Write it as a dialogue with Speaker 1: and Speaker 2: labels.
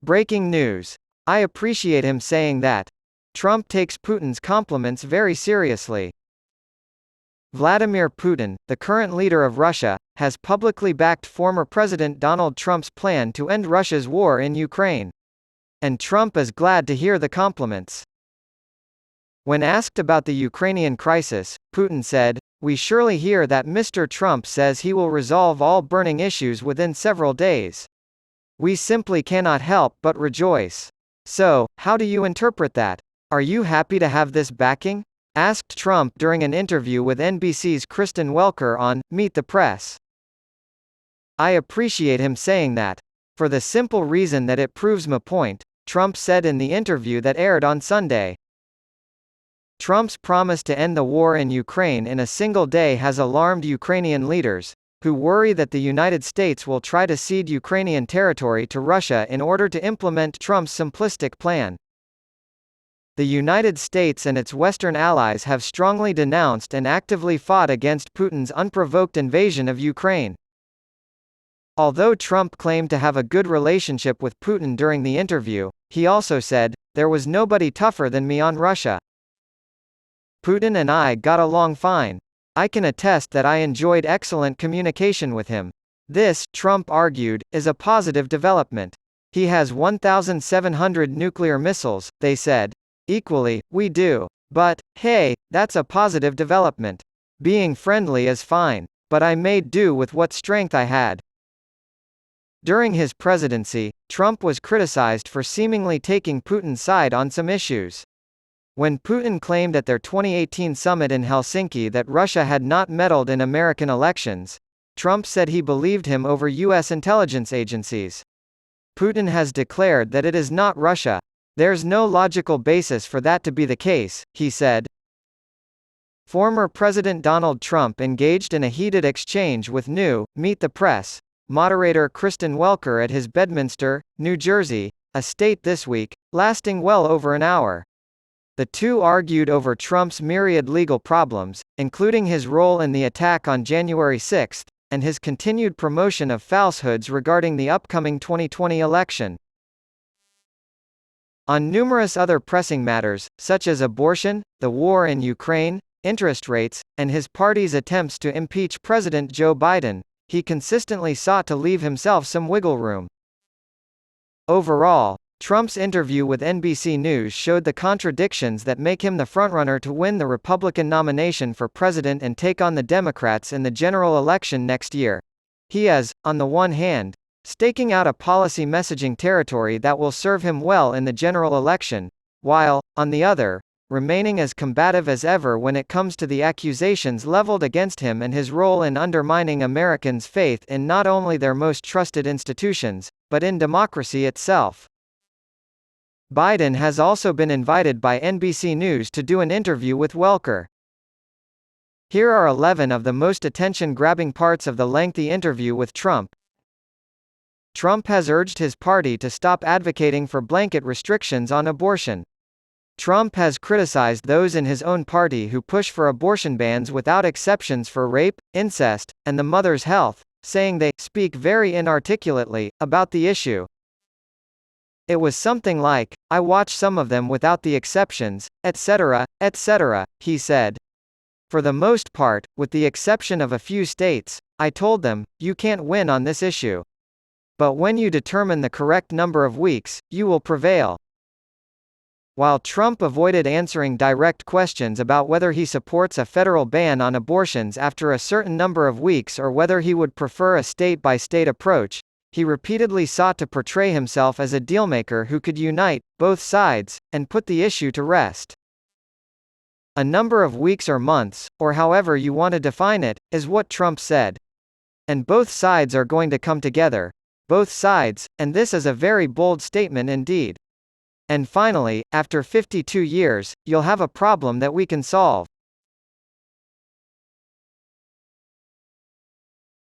Speaker 1: Breaking news. I appreciate him saying that. Trump takes Putin's compliments very seriously. Vladimir Putin, the current leader of Russia, has publicly backed former President Donald Trump's plan to end Russia's war in Ukraine. And Trump is glad to hear the compliments. When asked about the Ukrainian crisis, Putin said, "We surely hear that Mr. Trump says he will resolve all burning issues within several days. We simply cannot help but rejoice. So, how do you interpret that? Are you happy to have this backing?" asked Trump during an interview with NBC's Kristen Welker on Meet the Press. "I appreciate him saying that. For the simple reason that it proves my point," Trump said in the interview that aired on Sunday. Trump's promise to end the war in Ukraine in a single day has alarmed Ukrainian leaders, who worry that the United States will try to cede Ukrainian territory to Russia in order to implement Trump's simplistic plan. The United States and its Western allies have strongly denounced and actively fought against Putin's unprovoked invasion of Ukraine. Although Trump claimed to have a good relationship with Putin during the interview, he also said, "There was nobody tougher than me on Russia. Putin and I got along fine. I can attest that I enjoyed excellent communication with him. This," Trump argued, "is a positive development. He has 1,700 nuclear missiles," they said. "Equally, we do. But, hey, that's a positive development. Being friendly is fine. But I made do with what strength I had." During his presidency, Trump was criticized for seemingly taking Putin's side on some issues. When Putin claimed at their 2018 summit in Helsinki that Russia had not meddled in American elections, Trump said he believed him over U.S. intelligence agencies. Putin has declared that it is not Russia. "There's no logical basis for that to be the case," he said. Former President Donald Trump engaged in a heated exchange with new Meet the Press moderator Kristen Welker at his Bedminster, New Jersey, estate this week, lasting well over an hour. The two argued over Trump's myriad legal problems, including his role in the attack on January 6, and his continued promotion of falsehoods regarding the upcoming 2020 election. On numerous other pressing matters, such as abortion, the war in Ukraine, interest rates, and his party's attempts to impeach President Joe Biden, he consistently sought to leave himself some wiggle room. Overall, Trump's interview with NBC News showed the contradictions that make him the frontrunner to win the Republican nomination for president and take on the Democrats in the general election next year. He is, on the one hand, staking out a policy messaging territory that will serve him well in the general election, while, on the other, remaining as combative as ever when it comes to the accusations leveled against him and his role in undermining Americans' faith in not only their most trusted institutions, but in democracy itself. Biden has also been invited by NBC News to do an interview with Welker. Here are 11 of the most attention-grabbing parts of the lengthy interview with Trump. Trump has urged his party to stop advocating for blanket restrictions on abortion. Trump has criticized those in his own party who push for abortion bans without exceptions for rape, incest, and the mother's health, saying they speak very inarticulately about the issue. It was something like, "I watch some of them without the exceptions, etc., etc., he said. For the most part, with the exception of a few states, I told them, you can't win on this issue. But when you determine the correct number of weeks, you will prevail." While Trump avoided answering direct questions about whether he supports a federal ban on abortions after a certain number of weeks or whether he would prefer a state-by-state approach, he repeatedly sought to portray himself as a dealmaker who could unite both sides and put the issue to rest. "A number of weeks or months, or however you want to define it, is what Trump said. And both sides are going to come together. Both sides, and this is a very bold statement indeed. And finally, after 52 years, you'll have a problem that we can solve.